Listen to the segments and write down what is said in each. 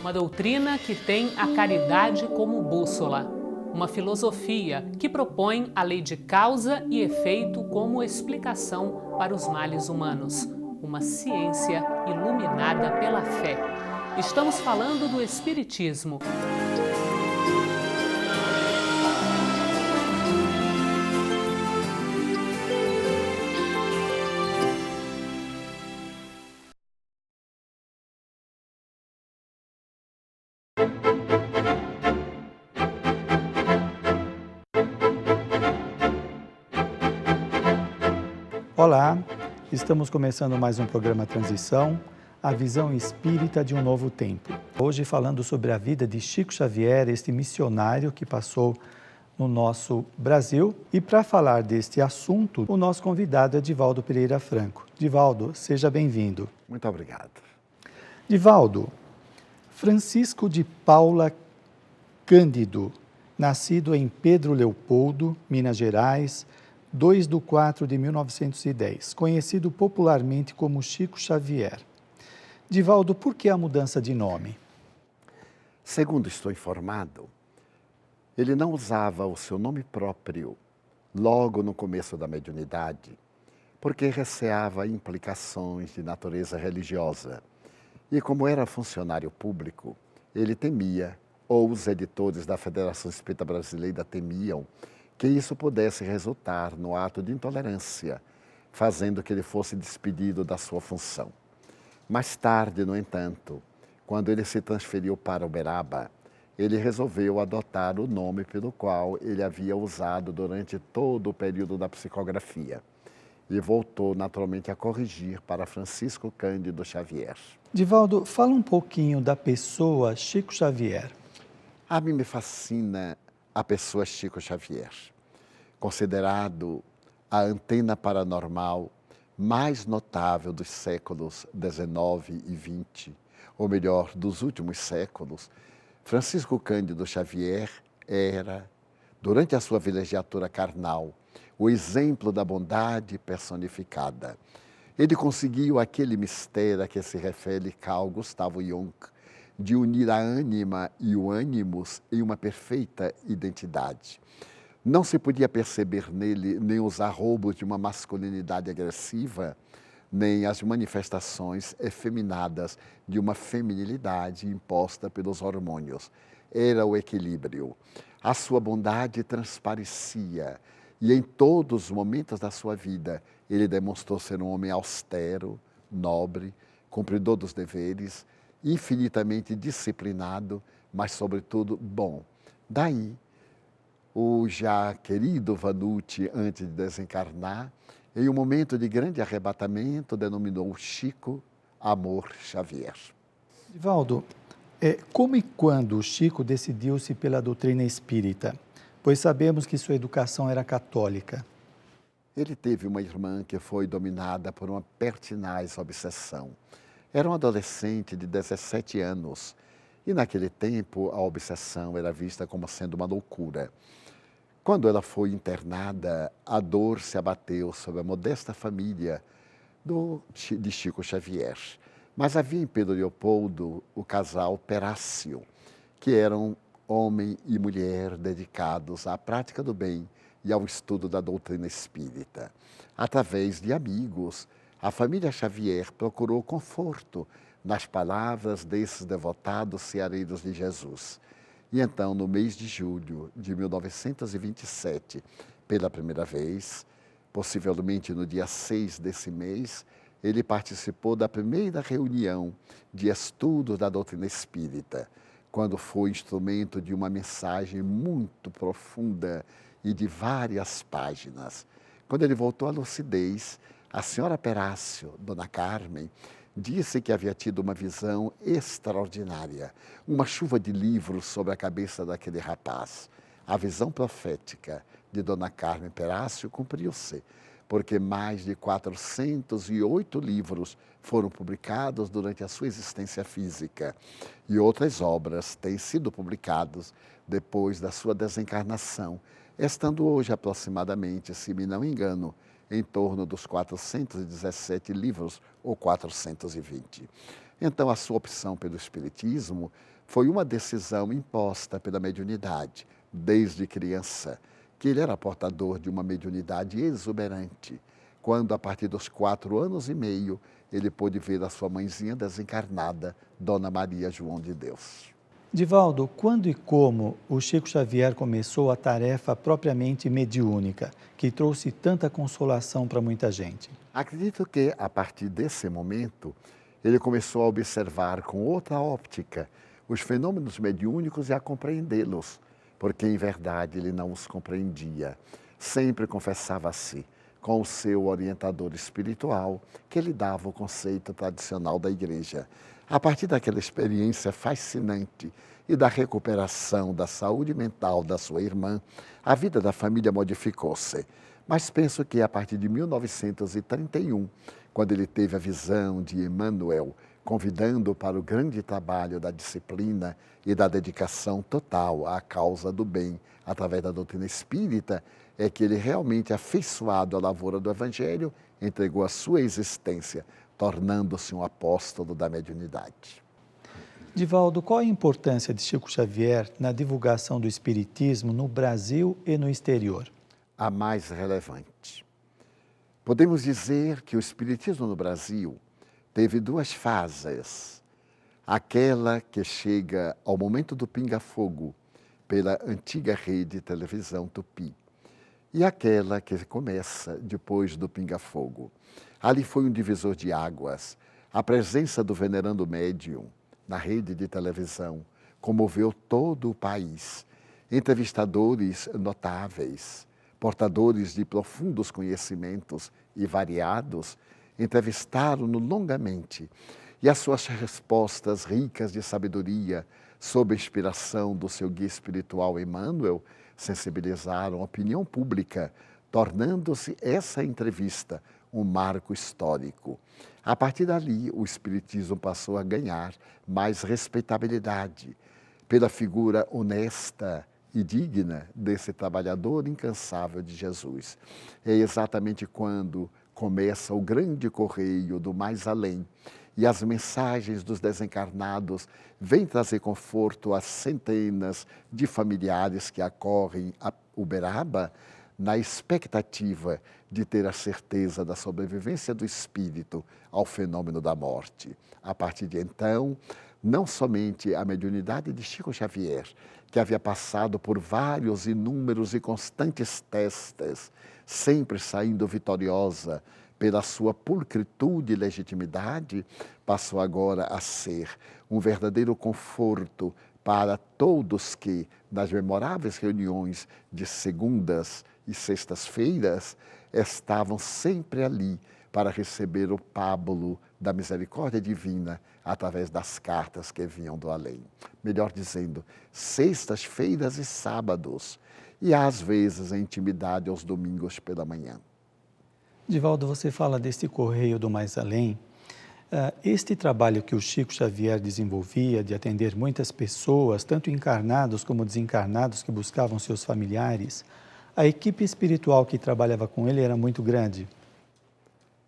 Uma doutrina que tem a caridade como bússola. Uma filosofia que propõe a lei de causa e efeito como explicação para os males humanos. Uma ciência iluminada pela fé. Estamos falando do Espiritismo. Olá, estamos começando mais um programa Transição, a visão espírita de um novo tempo. Hoje falando sobre a vida de Chico Xavier, este missionário que passou no nosso Brasil. E para falar deste assunto, o nosso convidado é Divaldo Pereira Franco. Divaldo, seja bem-vindo. Muito obrigado. Divaldo, Francisco de Paula Cândido, nascido em Pedro Leopoldo, Minas Gerais, 2/4/1910, conhecido popularmente como Chico Xavier. Divaldo, por que a mudança de nome? Segundo estou informado, ele não usava o seu nome próprio logo no começo da mediunidade, porque receava implicações de natureza religiosa. E como era funcionário público, ele temia, ou os editores da Federação Espírita Brasileira temiam, que isso pudesse resultar no ato de intolerância, fazendo que ele fosse despedido da sua função. Mais tarde, no entanto, quando ele se transferiu para Uberaba, ele resolveu adotar o nome pelo qual ele havia usado durante todo o período da psicografia e voltou naturalmente a corrigir para Francisco Cândido Xavier. Divaldo, fala um pouquinho da pessoa Chico Xavier. A mim me fascina a pessoa Chico Xavier, considerado a antena paranormal mais notável dos séculos XIX e XX, ou melhor, dos últimos séculos. Francisco Cândido Xavier era, durante a sua vilegiatura carnal, o exemplo da bondade personificada. Ele conseguiu aquele mistério a que se refere Carl Gustav Jung, de unir a ânima e o ânimos em uma perfeita identidade. Não se podia perceber nele nem os arroubos de uma masculinidade agressiva, nem as manifestações efeminadas de uma feminilidade imposta pelos hormônios. Era o equilíbrio. A sua bondade transparecia e em todos os momentos da sua vida ele demonstrou ser um homem austero, nobre, cumpridor dos deveres, infinitamente disciplinado, mas sobretudo bom. Daí, o já querido Vanucci, antes de desencarnar, em um momento de grande arrebatamento, denominou Chico Amor Xavier. Divaldo, como e quando o Chico decidiu-se pela doutrina espírita? Pois sabemos que sua educação era católica. Ele teve uma irmã que foi dominada por uma pertinaz obsessão. Era um adolescente de 17 anos e, naquele tempo, a obsessão era vista como sendo uma loucura. Quando ela foi internada, a dor se abateu sobre a modesta família de Chico Xavier. Mas havia em Pedro Leopoldo o casal Perácio, que eram homem e mulher dedicados à prática do bem e ao estudo da doutrina espírita. Através de amigos, a família Xavier procurou conforto nas palavras desses devotados ceareiros de Jesus. E então, no mês de julho de 1927, pela primeira vez, possivelmente no dia 6 desse mês, ele participou da primeira reunião de estudo da doutrina espírita, quando foi instrumento de uma mensagem muito profunda e de várias páginas. Quando ele voltou à lucidez, a senhora Perácio, Dona Carmen, disse que havia tido uma visão extraordinária, uma chuva de livros sobre a cabeça daquele rapaz. A visão profética de Dona Carmen Perácio cumpriu-se, porque mais de 408 livros foram publicados durante a sua existência física e outras obras têm sido publicadas depois da sua desencarnação, estando hoje aproximadamente, se me não engano, em torno dos 417 livros ou 420. Então, a sua opção pelo Espiritismo foi uma decisão imposta pela mediunidade, desde criança, que ele era portador de uma mediunidade exuberante, quando, a partir dos 4 anos e meio, ele pôde ver a sua mãezinha desencarnada, Dona Maria João de Deus. Divaldo, quando e como o Chico Xavier começou a tarefa propriamente mediúnica, que trouxe tanta consolação para muita gente? Acredito que, a partir desse momento, ele começou a observar com outra óptica os fenômenos mediúnicos e a compreendê-los, porque, em verdade, ele não os compreendia. Sempre confessava-se com o seu orientador espiritual, que lhe dava o conceito tradicional da igreja. A partir daquela experiência fascinante e da recuperação da saúde mental da sua irmã, a vida da família modificou-se. Mas penso que a partir de 1931, quando ele teve a visão de Emmanuel, convidando para o grande trabalho da disciplina e da dedicação total à causa do bem, através da doutrina espírita, é que ele realmente, afeiçoado à lavoura do Evangelho, entregou a sua existência, tornando-se um apóstolo da mediunidade. Divaldo, qual a importância de Chico Xavier na divulgação do Espiritismo no Brasil e no exterior? A mais relevante. Podemos dizer que o Espiritismo no Brasil teve 2 fases. Aquela que chega ao momento do pinga-fogo pela antiga rede de televisão Tupi e aquela que começa depois do pinga-fogo. Ali foi um divisor de águas. A presença do venerando médium na rede de televisão comoveu todo o país. Entrevistadores notáveis, portadores de profundos conhecimentos e variados, entrevistaram-no longamente, e as suas respostas ricas de sabedoria, sob a inspiração do seu guia espiritual Emmanuel, sensibilizaram a opinião pública, tornando-se essa entrevista um marco histórico. A partir dali, o Espiritismo passou a ganhar mais respeitabilidade pela figura honesta e digna desse trabalhador incansável de Jesus. É exatamente quando começa o grande correio do mais além e as mensagens dos desencarnados vêm trazer conforto às centenas de familiares que acorrem a Uberaba na expectativa de ter a certeza da sobrevivência do espírito ao fenômeno da morte. A partir de então, não somente a mediunidade de Chico Xavier, que havia passado por vários, inúmeros e constantes testes, sempre saindo vitoriosa pela sua pulcritude e legitimidade, passou agora a ser um verdadeiro conforto para todos que, nas memoráveis reuniões de segundas e sextas-feiras, estavam sempre ali para receber o pábulo da misericórdia divina através das cartas que vinham do além. Melhor dizendo, sextas-feiras e sábados, e às vezes a intimidade aos domingos pela manhã. Divaldo, você fala deste correio do mais além. Este trabalho que o Chico Xavier desenvolvia de atender muitas pessoas, tanto encarnados como desencarnados que buscavam seus familiares, a equipe espiritual que trabalhava com ele era muito grande?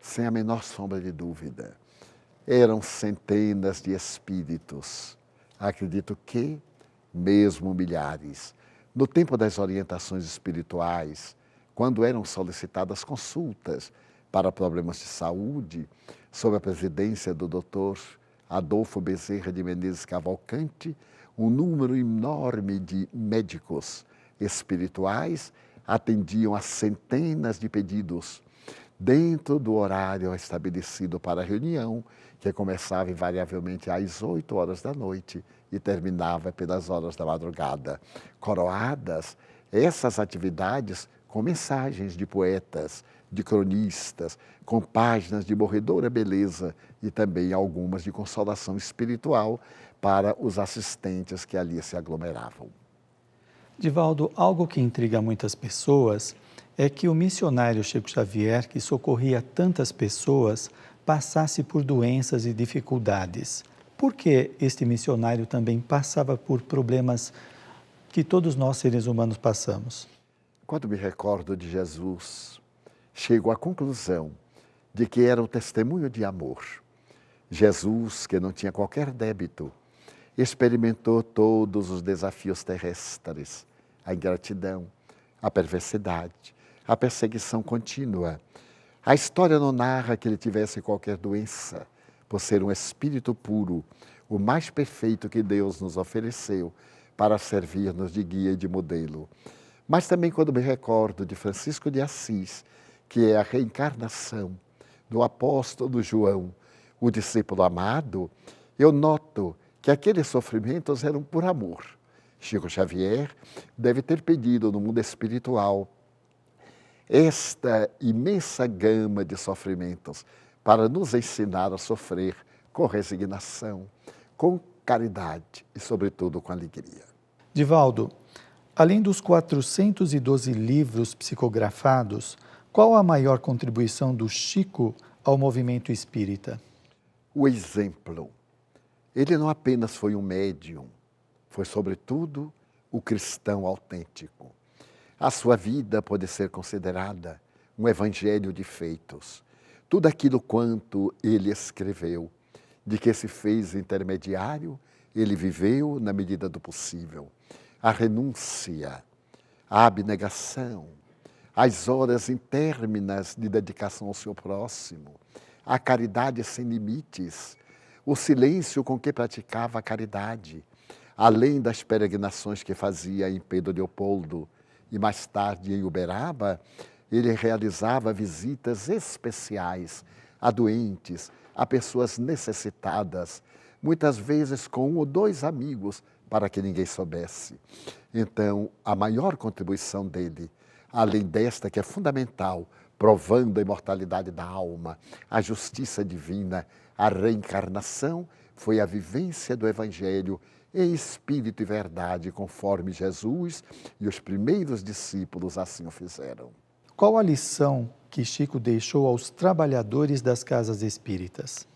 Sem a menor sombra de dúvida. Eram centenas de espíritos. Acredito que, mesmo milhares. No tempo das orientações espirituais, quando eram solicitadas consultas para problemas de saúde, sob a presidência do Dr. Adolfo Bezerra de Menezes Cavalcante, um número enorme de médicos espirituais atendiam a centenas de pedidos dentro do horário estabelecido para a reunião, que começava invariavelmente às 8 horas da noite e terminava pelas horas da madrugada. Coroadas essas atividades com mensagens de poetas, de cronistas, com páginas de morredora beleza e também algumas de consolação espiritual para os assistentes que ali se aglomeravam. Divaldo, algo que intriga muitas pessoas é que o missionário Chico Xavier, que socorria tantas pessoas, passasse por doenças e dificuldades. Por que este missionário também passava por problemas que todos nós seres humanos passamos? Quando me recordo de Jesus, chego à conclusão de que era o testemunho de amor. Jesus, que não tinha qualquer débito, experimentou todos os desafios terrestres, a ingratidão, a perversidade, a perseguição contínua. A história não narra que ele tivesse qualquer doença, por ser um espírito puro, o mais perfeito que Deus nos ofereceu para servir-nos de guia e de modelo. Mas também quando me recordo de Francisco de Assis, que é a reencarnação do apóstolo João, o discípulo amado, eu noto que aqueles sofrimentos eram por amor. Chico Xavier deve ter pedido no mundo espiritual esta imensa gama de sofrimentos para nos ensinar a sofrer com resignação, com caridade e, sobretudo, com alegria. Divaldo, além dos 412 livros psicografados, qual a maior contribuição do Chico ao movimento espírita? O exemplo. Ele não apenas foi um médium, foi, sobretudo, o cristão autêntico. A sua vida pode ser considerada um evangelho de feitos. Tudo aquilo quanto ele escreveu, de que se fez intermediário, ele viveu na medida do possível. A renúncia, a abnegação, as horas intérminas de dedicação ao seu próximo, a caridade sem limites, o silêncio com que praticava a caridade, além das peregrinações que fazia em Pedro Leopoldo e mais tarde em Uberaba, ele realizava visitas especiais a doentes, a pessoas necessitadas, muitas vezes com 1 ou 2 amigos, para que ninguém soubesse. Então, a maior contribuição dele, além desta que é fundamental, provando a imortalidade da alma, a justiça divina, a reencarnação, foi a vivência do Evangelho em espírito e verdade, conforme Jesus e os primeiros discípulos assim o fizeram. Qual a lição que Chico deixou aos trabalhadores das casas espíritas?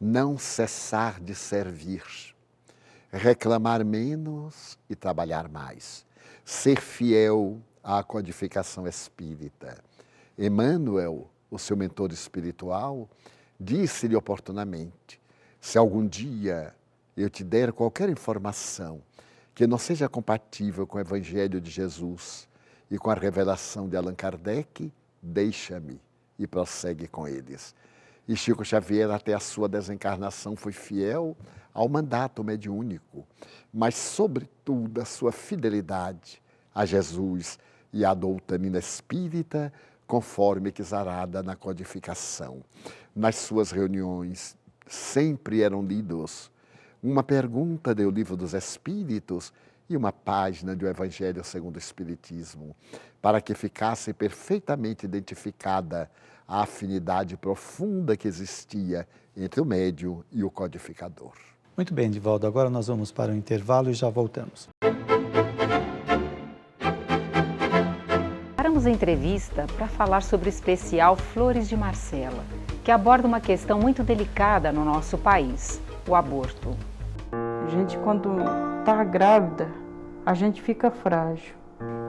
Não cessar de servir, reclamar menos e trabalhar mais, ser fiel à codificação espírita. Emmanuel, o seu mentor espiritual, disse-lhe oportunamente: se algum dia eu te der qualquer informação que não seja compatível com o Evangelho de Jesus e com a revelação de Allan Kardec, deixa-me e prossegue com eles. E Chico Xavier, até a sua desencarnação, foi fiel ao mandato mediúnico, mas, sobretudo, a sua fidelidade a Jesus e à doutrina espírita, conforme exarada na codificação. Nas suas reuniões, sempre eram lidos uma pergunta do Livro dos Espíritos e uma página do Evangelho segundo o Espiritismo, para que ficasse perfeitamente identificada a afinidade profunda que existia entre o médium e o codificador. Muito bem, Divaldo, agora nós vamos para o intervalo e já voltamos. Paramos a entrevista para falar sobre o especial Flores de Marcela, que aborda uma questão muito delicada no nosso país, o aborto. A gente, quando está grávida, a gente fica frágil.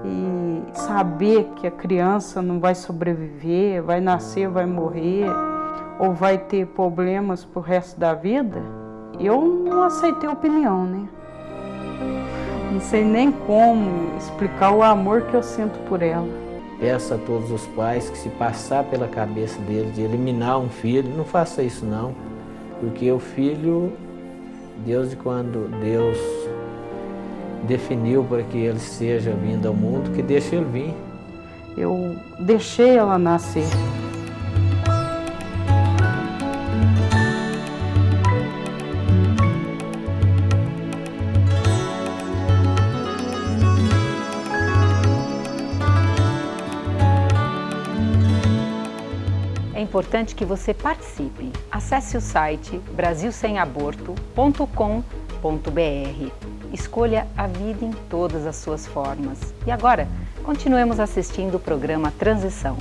E saber que a criança não vai sobreviver, vai nascer, vai morrer, ou vai ter problemas pro resto da vida, eu não aceitei a opinião, né? Não sei nem como explicar o amor que eu sinto por ela. Peço a todos os pais que, se passar pela cabeça deles de eliminar um filho, não faça isso não, porque o filho, quando Deus definiu para que ele seja vindo ao mundo, que deixe ele vir. Eu deixei ela nascer. É importante que você participe. Acesse o site brasilsemaborto.com.br. Escolha a vida em todas as suas formas. E agora, continuemos assistindo o programa Transição.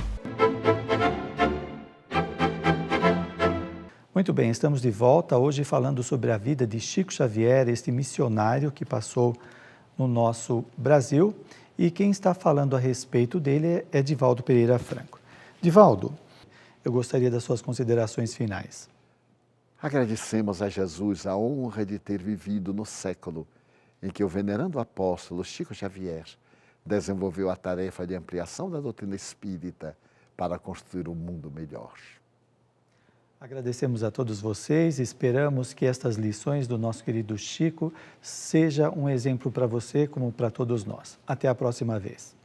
Muito bem, estamos de volta hoje falando sobre a vida de Chico Xavier, este missionário que passou no nosso Brasil. E quem está falando a respeito dele é Divaldo Pereira Franco. Divaldo, eu gostaria das suas considerações finais. Agradecemos a Jesus a honra de ter vivido no século em que o venerando apóstolo Chico Xavier desenvolveu a tarefa de ampliação da doutrina espírita para construir um mundo melhor. Agradecemos a todos vocês, esperamos que estas lições do nosso querido Chico seja um exemplo para você como para todos nós. Até a próxima vez.